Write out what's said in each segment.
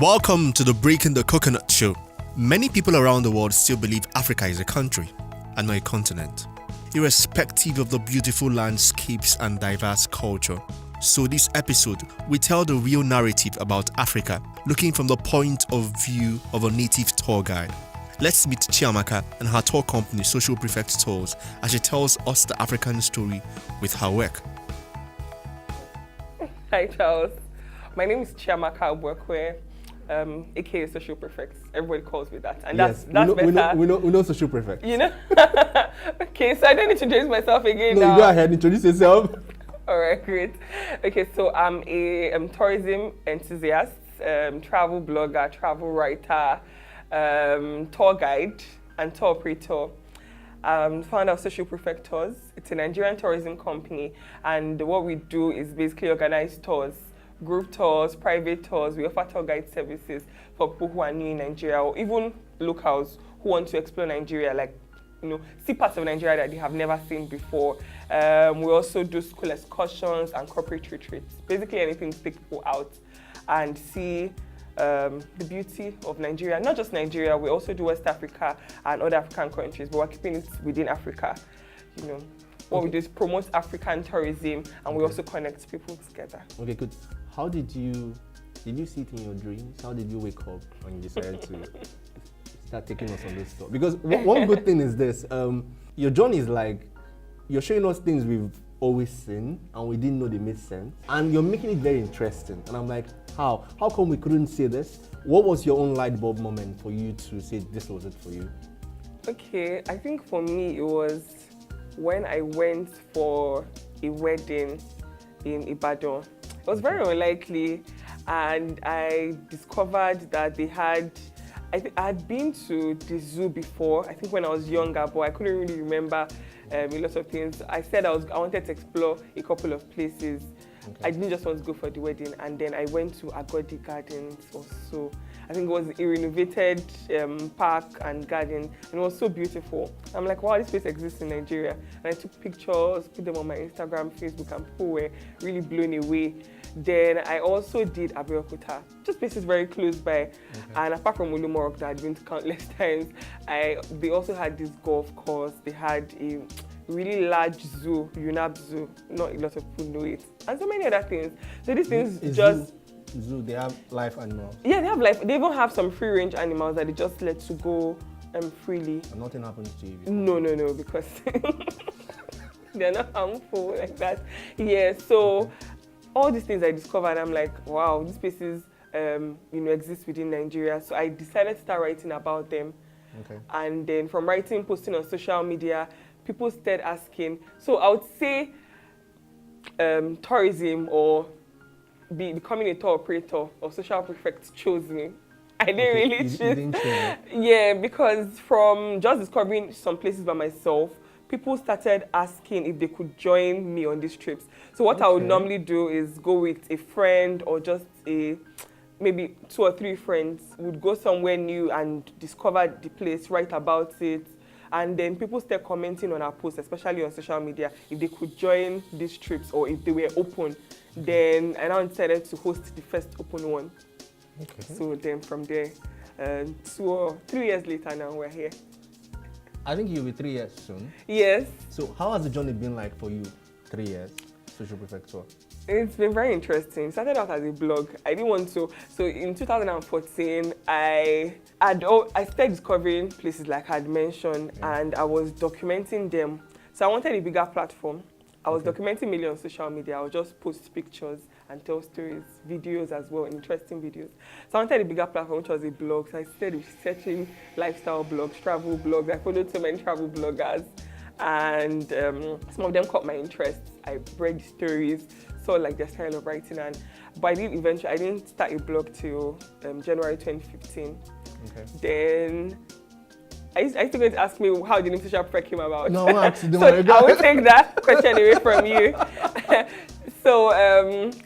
Welcome to the Breaking the Coconut Show. Many people around the world still believe Africa is a country and not a continent, irrespective of the beautiful landscapes and diverse culture. So this episode, we tell the real narrative about Africa, looking from the point of view of a native tour guide. Let's meet Chiamaka and her tour company, Social Prefect Tours, as she tells us the African story with her work. Hi Charles, my name is Chiamaka. I work with aka Social Prefect. Everybody calls me that, and yes, that's better. We know Social Prefect. You know. Okay, so I don't need to introduce myself again. No, now. you go ahead, introduce yourself. All right, great. Okay, so I'm a tourism enthusiast, travel blogger, travel writer, tour guide, and tour operator. Founder of Social Prefect Tours. It's a Nigerian tourism company, and what we do is basically organize tours. Group tours, private tours. We offer tour guide services for people who are new in Nigeria or even locals who want to explore Nigeria, like, see parts of Nigeria that they have never seen before. We also do school excursions and corporate retreats. Basically anything to take people out and see the beauty of Nigeria. Not just Nigeria, we also do West Africa and other African countries, but we're keeping it within Africa. What we do is promote African tourism, and we also connect people together. Okay, good. How did you see it in your dreams? How did you wake up when you decided to start taking us on this tour? Because one good thing is this, your journey is like, you're showing us things we've always seen and we didn't know they made sense. And you're making it very interesting. And I'm like, how? How come we couldn't say this? What was your own light bulb moment for you to say this was it for you? Okay, I think for me it was when I went for a wedding in Ibadan. It was very unlikely, and I discovered that they had, I had been to the zoo before, I think when I was younger, but I couldn't really remember a lot of things. I said I wanted to explore a couple of places. Okay. I didn't just want to go for the wedding, and then I went to Agodi Gardens also. I think it was a renovated park and garden, and it was so beautiful. I'm like, wow, this place exists in Nigeria. And I took pictures, put them on my Instagram, Facebook, and people were really blown away. Then I also did Abeokuta, just places very close by. Okay. And apart from Olumorok that I'd been to countless times, they also had this golf course. They had a really large zoo, UNAB zoo. Not a lot of people know it. And so many other things. So these things just... Zoo, they have live animals? Yeah, they have live. They even have some free-range animals that they just let to go freely. And nothing happens to you? No, because they're not harmful like that. Yeah, so all these things I discovered, I'm like, wow, these places exist within Nigeria. So I decided to start writing about them. Okay. And then from writing, posting on social media, people started asking. So I would say tourism or becoming a tour operator or Social Prefect chose me. I didn't really choose. Yeah, because from just discovering some places by myself, people started asking if they could join me on these trips. So what I would normally do is go with a friend or just maybe 2 or 3 friends would go somewhere new and discover the place, write about it. And then people start commenting on our posts, especially on social media, if they could join these trips or if they were open. Then I now decided to host the first open one. Okay. So then from there, 2 or 3 years later now we're here. I think you'll be 3 years soon. Yes. So how has the journey been like for you, 3 years, Social Prefect Tour? It's been very interesting. It started out as a blog. I didn't want to. So in 2014, I started discovering places like I had mentioned, and I was documenting them. So I wanted a bigger platform. I was documenting mainly on social media. I would just post pictures and tell stories, videos as well, interesting videos. So I wanted a bigger platform, which was a blog. So I started researching lifestyle blogs, travel blogs. I followed so many travel bloggers, and some of them caught my interest. I read the stories, saw like their style of writing, but I didn't start a blog till January 2015. Okay. Then I used to go to ask me how the name Social Prefect came about. No, actually, so I will take that question away from you. So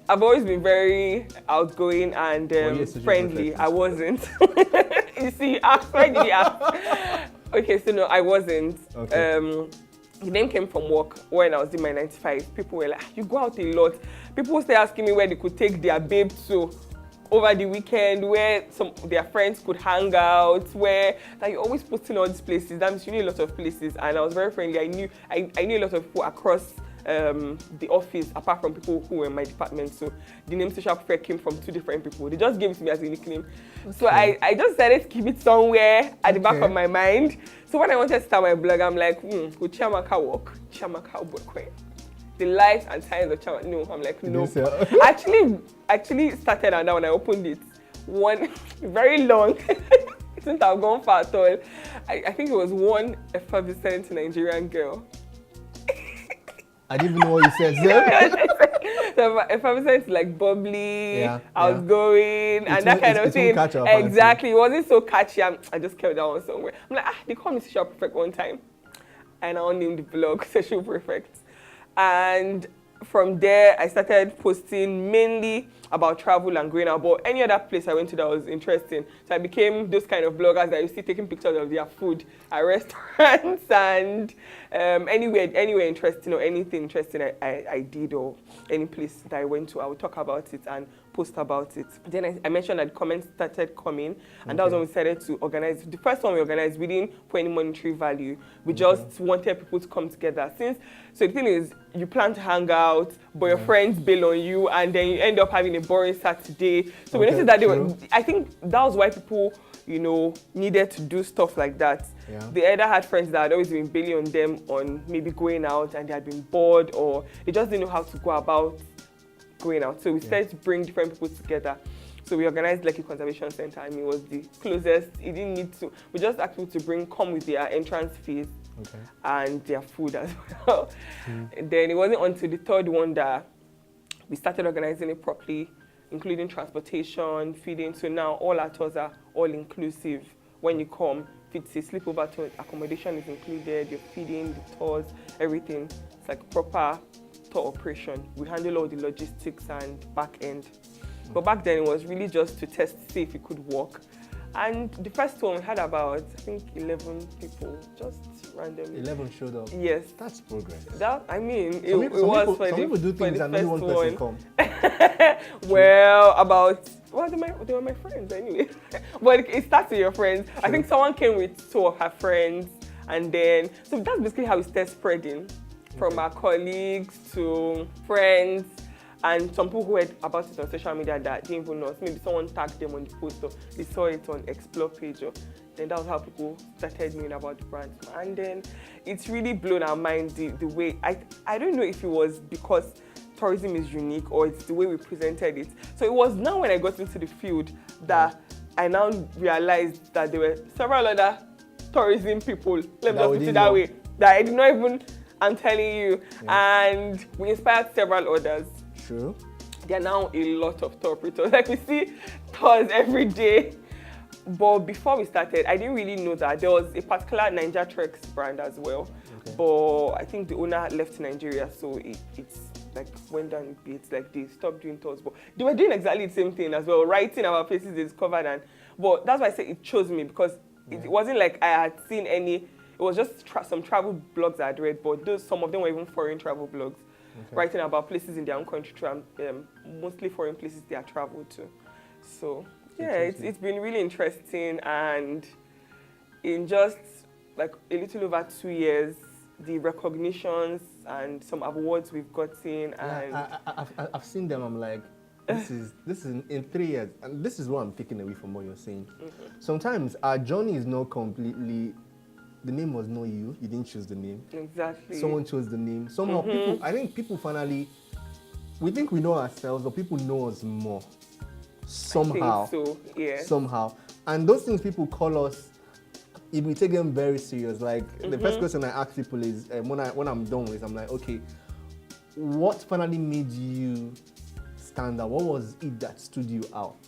I've always been very outgoing and friendly. I wasn't. You see, why did you ask? Okay, so no, I wasn't. Okay. The name came from work when I was in my 9 to 5. People were like, you go out a lot. People start asking me where they could take their babe to. over the weekend where some their friends could hang out, where like you're always posting all these places. That means you knew a lot of places, and I was very friendly. I knew a lot of people across the office, apart from people who were in my department. So the name Social Prefect came from 2 different people. They just gave it to me as a nickname. Okay. So I just decided to keep it somewhere at the back of my mind. So when I wanted to start my blog, I'm like, would Chiamaka work? Chiamaka work. The life and science of Chiamaka. No, I'm like, no. Actually started, and now when I opened it, one very long. It didn't have gone far at all. I think it was one effervescent Nigerian girl. I didn't even know what you said. So effervescent is like bubbly, outgoing, and that kind of thing. Exactly. It wasn't so catchy. I just kept that one somewhere. I'm like, they called me Social Prefect one time, and I named the blog Social Prefect. And from there, I started posting mainly about travel and going out, but any other place I went to that was interesting. So I became those kind of bloggers that you see taking pictures of their food at restaurants and anywhere interesting or anything interesting I did, or any place that I went to, I would talk about it and post about it. Then I mentioned that comments started coming, and that was when we started to organize. The first one we organized, we didn't put any monetary value. We just wanted people to come together. So the thing is, you plan to hang out, but your friends bail on you, and then you end up having a boring Saturday. So we noticed that I think that was why people, needed to do stuff like that. Yeah. They either had friends that had always been bailing on them on maybe going out, and they had been bored, or they just didn't know how to go about going out. So we started to bring different people together. So we organized Lekki Conservation Center, and it was the closest. It didn't need to. We just asked people to come with their entrance fees and their food as well. And then it wasn't until the third one that we started organizing it properly, including transportation, feeding. So now all our tours are all inclusive. When you come, if it's a sleepover tour, accommodation is included, your feeding, the tours, everything. It's like proper tour operation. We handle all the logistics and back end. But back then it was really just to test to see if it could work. And the first one we had about, I think, 11 people, just randomly. 11 showed up? Yes. That's progress. It was for the people do things and only one person come. They were my friends anyway. But it starts with your friends. True. I think someone came with 2 of her friends, and then, so that's basically how it started spreading. From our colleagues to friends, and some people who heard about it on social media that didn't even know us. Maybe someone tagged them on the post, or they saw it on Explore page, or then that was how people started knowing about the brand. And then it's really blown our mind the way, I don't know if it was because tourism is unique or it's the way we presented it. So it was now when I got into the field that I now realized that there were several other tourism people, let me just put it that way, that I did not even, I'm telling you, and we inspired several others. True. There are now a lot of tour operators. Like we see tours every day. But before we started, I didn't really know that there was a particular Nigeria.Tour brand as well. Okay. But I think the owner left Nigeria, so it's like went down a bit. Like they stopped doing tours, but they were doing exactly the same thing as well, writing about places they discovered. But that's why I say it chose me, because it wasn't like I had seen any. It was just some travel blogs I had read, but some of them were even foreign travel blogs. Okay. Writing about places in their own country, mostly foreign places they have traveled to. So yeah, it's been really interesting, and in just like a little over 2 years, the recognitions and some awards we've gotten, and I've seen them. I'm like, this is in 3 years, and this is what I'm taking away from what you're saying. Sometimes our journey is not completely. The name was not you. You didn't choose the name. Exactly. Someone chose the name. Somehow I think people finally, we think we know ourselves, but people know us more. Somehow. I think so, yeah. Somehow. And those things people call us, if we take them very serious, like the first question I ask people is, when I'm done with, I'm like, okay, what finally made you stand out? What was it that stood you out?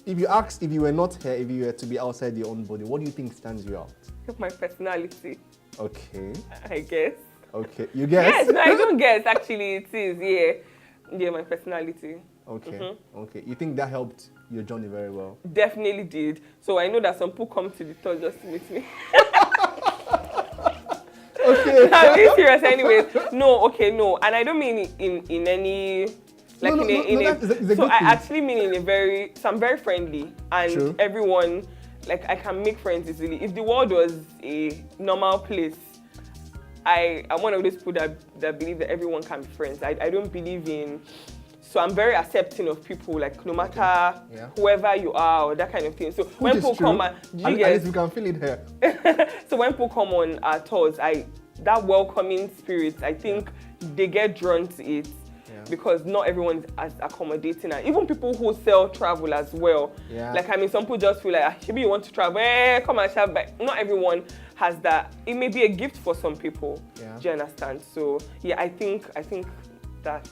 If you were not here, if you were to be outside your own body, what do you think stands you out? My personality. Okay. I guess. Okay. You guess? Yes, no, I don't guess. Actually, it is, yeah. Yeah, my personality. Okay. Okay. You think that helped your journey very well? Definitely did. So I know that some people come to the tour just to meet me. Okay. I'm being serious anyways. No. And I don't mean in any Like No, it's a so good I thing. actually mean in a very, so I'm very friendly, and True. everyone, like I can make friends easily. If the world was a normal place, I'm one of those people that believe that everyone can be friends. I don't believe in, so I'm very accepting of people, like no matter Yeah. whoever you are or that kind of thing. So Which when is people true. come and At least we can feel it here. so when people come on our tours, that welcoming spirit, I think they get drawn to it. Yeah. Because not everyone is as accommodating, and even people who sell travel as well. Yeah. Like, I mean, some people just feel like, maybe you want to travel, come and shop, but not everyone has that. It may be a gift for some people. Yeah. Do you understand? So yeah, I think that's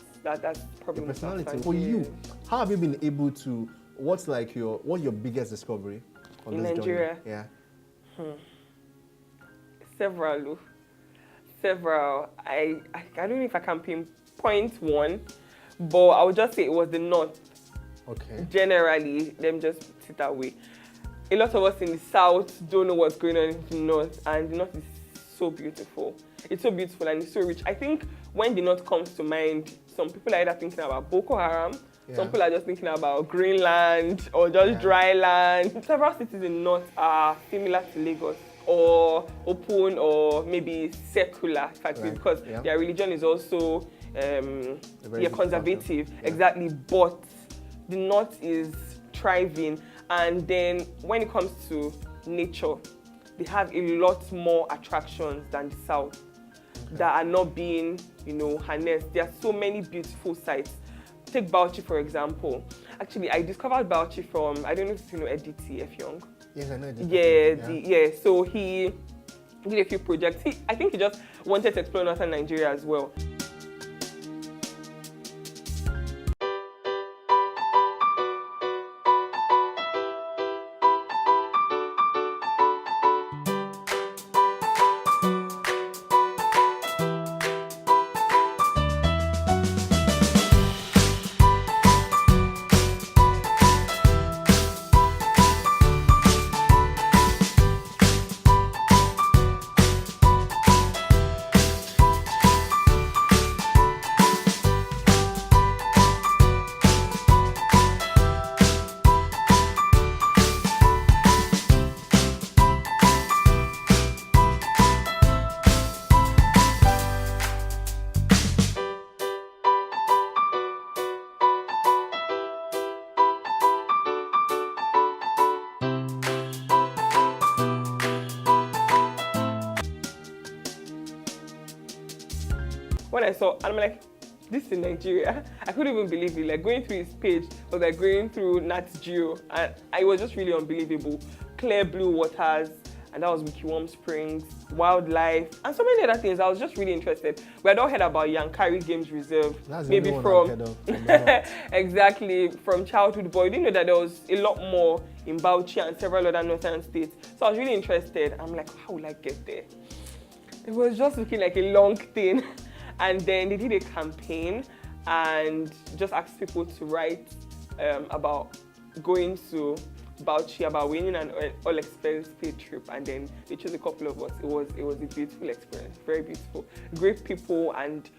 probably Your personality. important. For you, how have you been able to? What's your biggest discovery on In this Nigeria? journey? Yeah. Several. I don't know if I can pinpoint one, but I would just say it was the north. Okay. Generally, them just sit that way. A lot of us in the south don't know what's going on in the north, and the north is so beautiful. It's so beautiful and it's so rich. I think when the north comes to mind, some people are either thinking about Boko Haram, some people are just thinking about Greenland or just dry land. Several cities in the north are similar to Lagos, or open, or maybe secular, because their religion is also conservative. Exactly, but the north is thriving, and then when it comes to nature, they have a lot more attractions than the south that are not being, harnessed. There are so many beautiful sites. Take Bauchi, for example. Actually, I discovered Bauchi from, I don't know if you know Editi F. Young. Yes, I know Editi. So he did a few projects. I think he just wanted to explore northern Nigeria as well. When I saw, and I'm like, this is Nigeria. I couldn't even believe it. Like, going through his page was like going through Nat Geo, and it was just really unbelievable. Clear blue waters, and that was Wikiwam Springs, wildlife, and so many other things. I was just really interested. We had all heard about Yankari Games Reserve, That's maybe the from only one I've heard of. exactly, from childhood, but I didn't know that there was a lot more in Bauchi and several other northern states. So I was really interested. I'm like, how will I get there? It was just looking like a long thing. And then they did a campaign and just asked people to write about going to Bauchi, about winning an all-expense paid trip, and then they chose a couple of us. It was a beautiful experience, very beautiful. Great people, and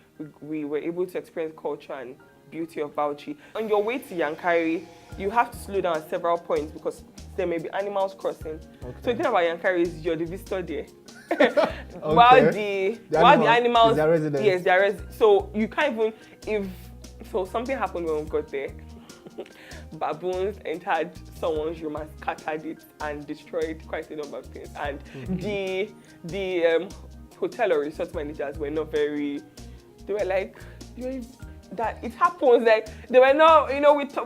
we were able to experience culture and beauty of Bauchi. On your way to Yankari, you have to slow down at several points because there may be animals crossing. Okay. So the thing about Yankari is you're the visitor there. While the animals, is their residence. Yes, they are so you can't even, so something happened when we got there. Baboons entered someone's room and scattered it and destroyed quite a number of things. And the hotel or resort managers were not very, they were like, that it happens, like they were not,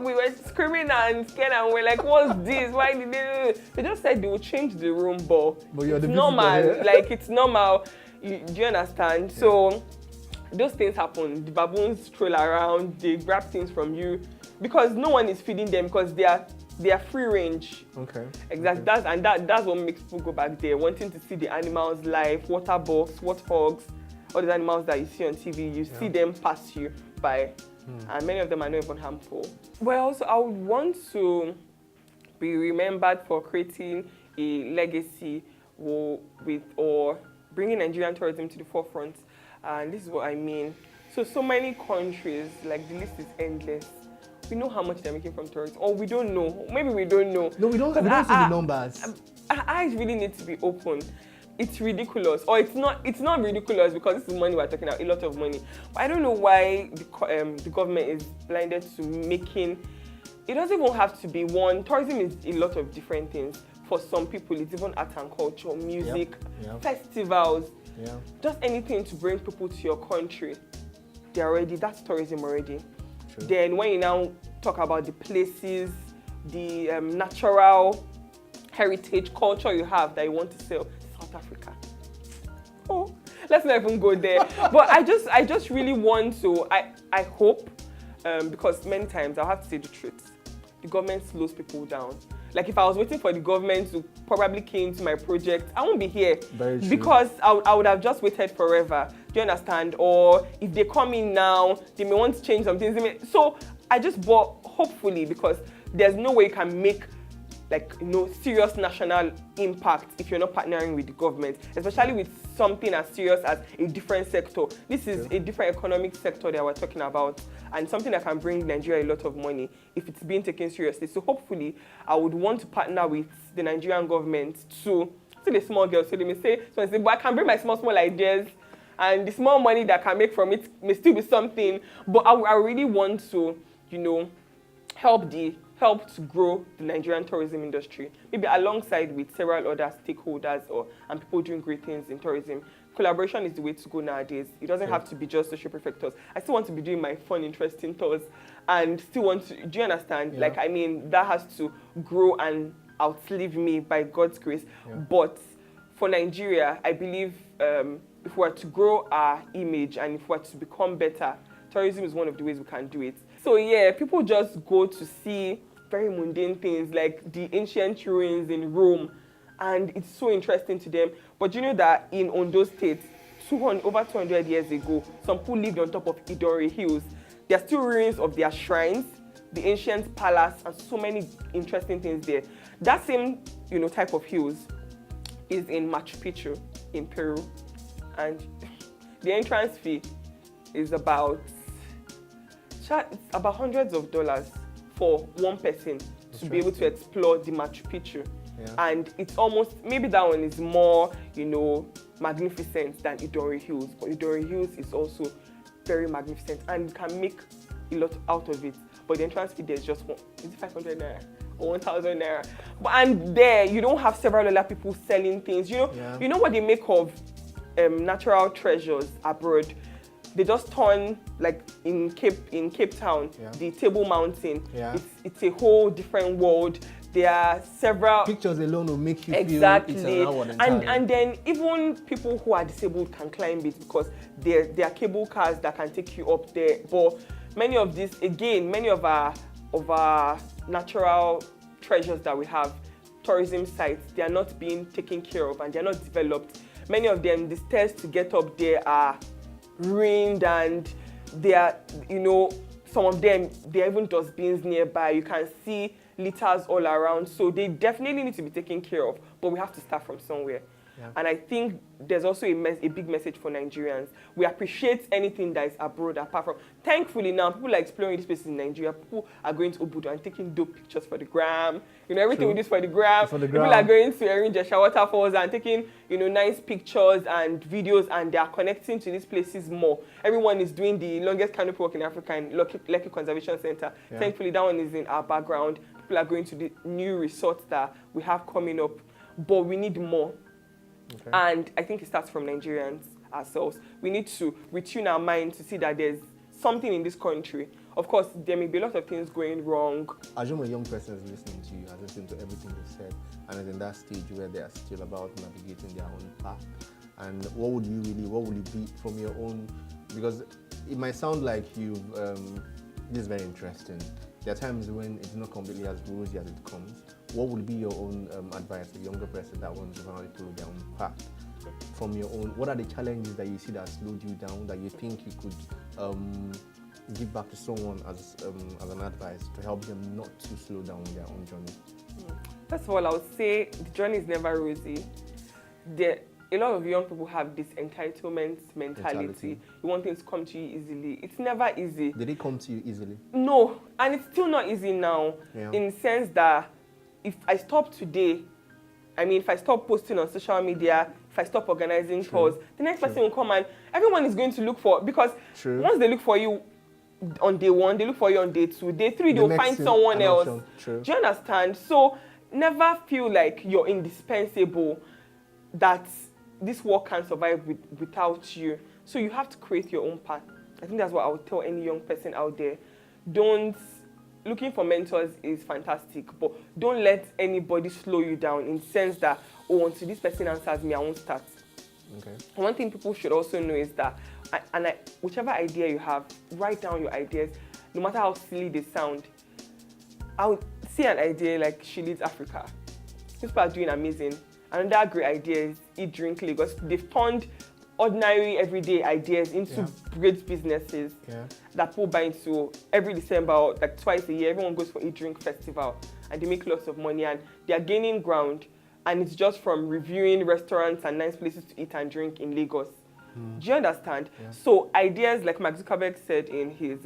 we were screaming and scared and we're like, what's this? Why did they just said they would change the room, but it's normal, like it's normal. Do you understand? Yeah. So those things happen. The baboons stroll around, they grab things from you because no one is feeding them because they are free range. Okay. Exactly. Okay. That's what makes people go back there, wanting to see the animals live, water bucks, warthogs, all these animals that you see on TV, you see them pass you by, and many of them are not even harmful. Well, so I would want to be remembered for creating a legacy or bringing Nigerian tourism to the forefront. And this is what I mean. So many countries, like the list is endless. We know how much they're making from tourism, or we don't know. Maybe we don't know. No, we don't see the numbers. Our eyes really need to be open. It's ridiculous, or it's not ridiculous because this is money we're talking about, a lot of money. But I don't know why the government is blinded to making. It doesn't even have to be one. Tourism is a lot of different things. For some people, it's even art and culture, music, festivals, just anything to bring people to your country. That's tourism already. True. Then when you now talk about the places, the natural heritage culture you have that you want to sell, South Africa. Oh, let's not even go there. But I just really want to, I hope, because many times I'll have to say the truth, the government slows people down. Like if I was waiting for the government to probably came to my project, I won't be here. Very true. Because I would have just waited forever. Do you understand? Or if they come in now, they may want to change some things. So I just bought, hopefully, because there's no way you can make serious national impact if you're not partnering with the government, especially with something as serious as a different sector. This is a different economic sector that we're talking about, and something that can bring Nigeria a lot of money if it's being taken seriously. So hopefully, I would want to partner with the Nigerian government to the small girls. So they may say, but I can bring my small ideas, and the small money that I can make from it may still be something. But I really want to, help to grow the Nigerian tourism industry, maybe alongside with several other stakeholders and people doing great things in tourism. Collaboration is the way to go nowadays. It doesn't have to be just social prefect tours. I still want to be doing my fun, interesting tours and still want to, do you understand? Yeah. That has to grow and outlive me by God's grace. Yeah. But for Nigeria, I believe if we are to grow our image and if we are to become better, tourism is one of the ways we can do it. So yeah, people just go to see very mundane things like the ancient ruins in Rome, and it's so interesting to them. But you know that in Ondo State, over 200 years ago, some people lived on top of Idori Hills. There are still ruins of their shrines, the ancient palace, and so many interesting things there. That same type of hills is in Machu Picchu in Peru, and the entrance fee is about hundreds of dollars for one person to be able to explore the Machu Picchu. Yeah. And it's almost, maybe that one is more, magnificent than Idori Hills. But Idori Hills is also very magnificent and you can make a lot out of it. But the entrance fee there is just 500 naira or 1,000 naira. And there, you don't have several other people selling things. You know what they make of natural treasures abroad? They just turn, like in Cape Town, the Table Mountain. Yeah. It's a whole different world. There are several pictures alone will make you feel it's another one entirely. And then even people who are disabled can climb it because there are cable cars that can take you up there. But many of our natural treasures that we have, tourism sites, they are not being taken care of and they are not developed. Many of them, the stairs to get up there are ruined, and they are, some of them, there are even dustbins nearby. You can see litters all around. So they definitely need to be taken care of, but we have to start from somewhere. Yeah. And I think there's also a big message for Nigerians. We appreciate anything that is abroad apart from... Thankfully now, people are exploring these places in Nigeria. People are going to Obudu and taking dope pictures for the gram. Everything we do is for the gram. People are going to Erinjesha waterfalls and taking, nice pictures and videos, and they are connecting to these places more. Everyone is doing the longest canopy walk in Africa in Lekki Conservation Center. Yeah. Thankfully, that one is in our background. People are going to the new resorts that we have coming up. But we need more. Okay. And I think it starts from Nigerians ourselves. We need to retune our mind to see that there's something in this country. Of course, there may be a lot of things going wrong. Assume a young person is listening to you, has listened to everything you said, and is in that stage where they are still about navigating their own path. And what would you be from your own? Because it might sound like this is very interesting. There are times when it's not completely as rosy as it comes. What would be your own advice to a younger person that wants to follow their own path? From your own, what are the challenges that you see that slowed you down, that you think you could give back to someone as an advice to help them not to slow down their own journey? First of all, I would say the journey is never rosy. a lot of young people have this entitlement mentality. You want things to come to you easily. It's never easy. Did it come to you easily? No, and it's still not easy now. Yeah. In the sense that if I stop today, if I stop posting on social media, if I stop organizing tours, the next person will come and everyone is going to look for, because once they look for you on day 1, they look for you on day 2, day 3, they'll find someone else. Do you understand? So never feel like you're indispensable, that this work can't survive without you. So you have to create your own path. I think that's what I would tell any young person out there. Looking for mentors is fantastic, but don't let anybody slow you down in the sense that, until this person answers me, I won't start. Okay. One thing people should also know is that, whichever idea you have, write down your ideas, no matter how silly they sound. I would see an idea like She Leads Africa. These people are doing amazing. Another great idea is Eat, Drink, Lagos. They've turned ordinary, everyday ideas into great businesses that people buy into every December, or like twice a year. Everyone goes for Eat, Drink Festival, and they make lots of money, and they are gaining ground. And it's just from reviewing restaurants and nice places to eat and drink in Lagos. Do you understand? Yeah. So ideas, like Mark Zuckerberg said in his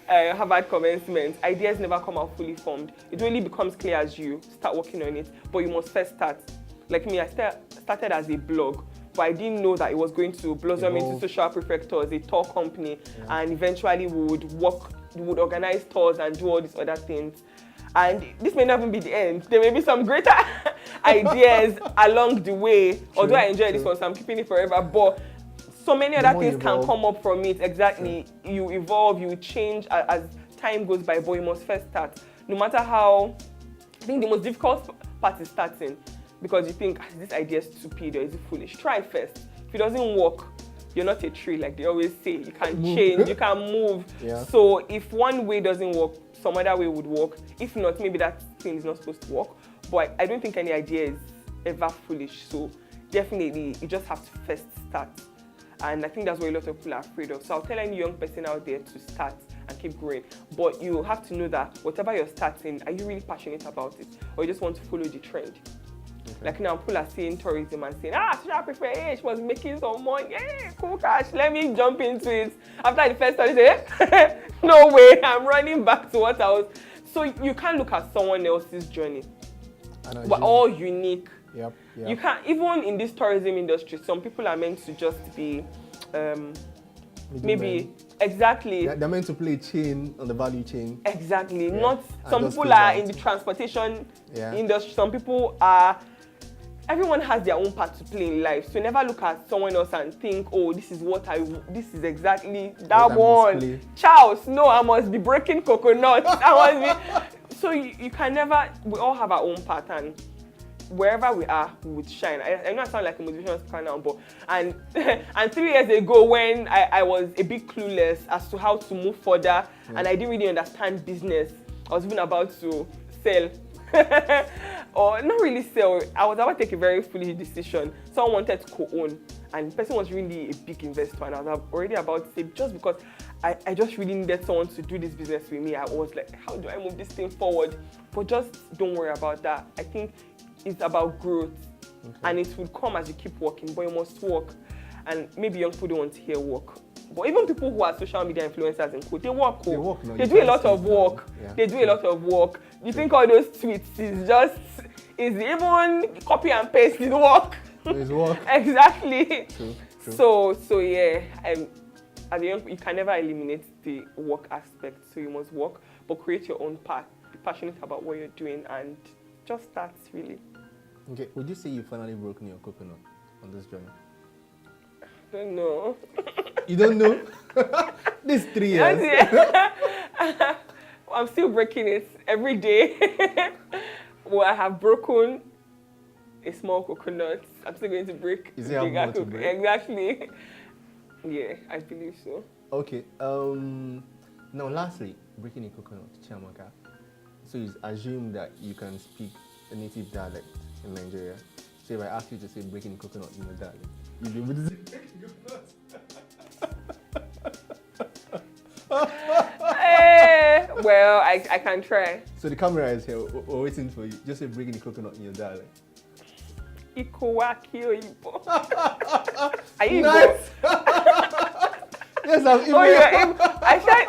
Harvard commencement, ideas never come out fully formed. It only becomes clear as you start working on it, but you must first start. Like me, I started as a blog, but I didn't know that it was going to blossom into social Prefect tours, a tour company, and eventually we would organize tours and do all these other things. And this may not even be the end. There may be some greater ideas along the way. Although I enjoy this one, so I'm keeping it forever. But so many other things can come up from it. Exactly. You evolve, you change as time goes by, but you must first start. No matter how, I think the most difficult part is starting. Because you think, is this idea stupid or is it foolish? Try it first. If it doesn't work, you're not a tree, like they always say. You can change, you can move. Yeah. So if one way doesn't work, some other way would work. If not, maybe that thing is not supposed to work. But I don't think any idea is ever foolish. So definitely, you just have to first start. And I think that's what a lot of people are afraid of. So I'll tell any young person out there to start and keep growing. But you have to know that whatever you're starting, are you really passionate about it? Or you just want to follow the trend? Okay. Like now, people are seeing tourism and saying, social Prefect, hey, she was making some money, yeah, cool cash, let me jump into it. After the first study, say, no way, I'm running back to what I was. So you can't look at someone else's journey. We're all unique. Yep. You can't, even in this tourism industry, some people are meant to just be, exactly. They're meant to play a chain on the value chain. Exactly. Yeah. Not some people are in the transportation industry. Some people are. Everyone has their own part to play in life. So never look at someone else and think, this is exactly that one. Charles, no, I must be breaking coconuts. So you can never. We all have our own pattern. Wherever we are, we would shine. I know I sound like a motivational speaker now, but and 3 years ago when I was a bit clueless as to how to move further, and I didn't really understand business, I was even about to sell. Or not really sell. I was about to take a very foolish decision. Someone wanted to co-own, and the person was really a big investor, and I was already about to say, just because I just really needed someone to do this business with me, I was like, how do I move this thing forward? But just don't worry about that. I think it's about growth, and it will come as you keep working, but you must work. And maybe young people don't want to hear work. But even people who are social media influencers and they work. They do a lot of work. Yeah. They do a lot of work. You think all those tweets is even copy and paste is work. It's work. Exactly. True. So yeah, as a young, you can never eliminate the work aspect. So you must work, but create your own path. Be passionate about what you're doing and just start, really. Okay, would you say you finally broken your coconut on this journey? I don't know. You don't know? This 3 years. I'm still breaking it every day. Well, I have broken a small coconut. I'm still going to break a bigger coconut. Exactly. Yeah, I believe so. Okay. Now, lastly, breaking a coconut, Chiamaka. So you assume that you can speak a native dialect in Nigeria. So if I ask you to say breaking a coconut in your dialect, you'll be able to say breaking coconut. Well, I can try. So the camera is here. We're waiting for you. Just say breaking the coconut in your dialect. Ikuwaki Oyibo. Are you Nice. Igbo? Yes, I'm Oh, you're Igbo. I said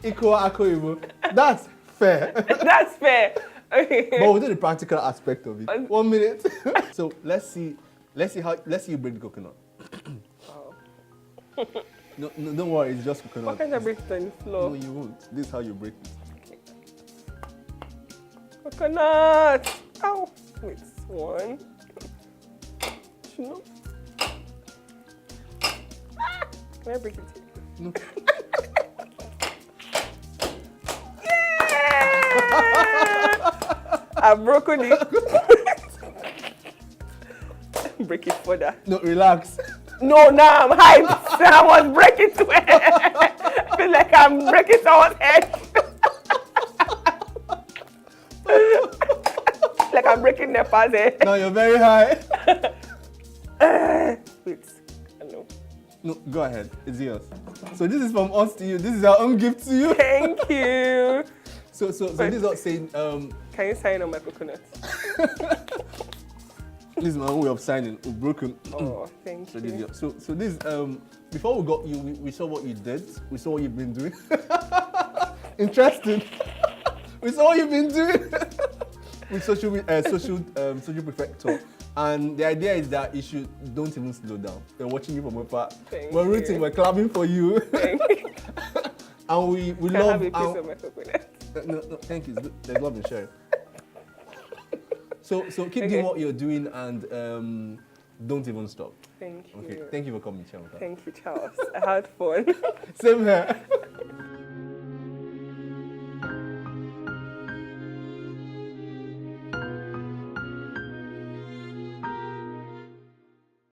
Ikua Akoibo. That's fair. that's fair. Okay. But we'll do the practical aspect of it. 1 minute. So let's see you break the coconut. Oh. No, don't worry, it's just coconut. Why can't I break it on the floor? No, you won't. This is how you break it. Coconut. Ow. Wait, 1. 2. Can I break it? No. I've broken it. Break it further. No, relax. No, now I'm hyped. I must break it to it. I feel like I'm breaking someone's head. Like I'm breaking Nepa's head. Now you're very high. Wait. Hello. No, go ahead. It's yours. So this is from us to you. This is our own gift to you. Thank you. So this is not saying Can you sign on my coconut? this is my own way of signing. We've broken. Oh, thank So you. this is so this before we got you, we saw what you did. We saw what you've been doing. Interesting. We saw what you've been doing with social Prefect Tour. And the idea is that you don't even slow down. They're watching you from afar. We're rooting, we're clapping for you. Thank you. And we Can love I have a piece of my coconut? No, thank you. There's love in sharing. So keep doing what you're doing and don't even stop. Thank you. Okay. Thank you for coming, Chiamaka. Thank you, Charles. I had fun. Same here.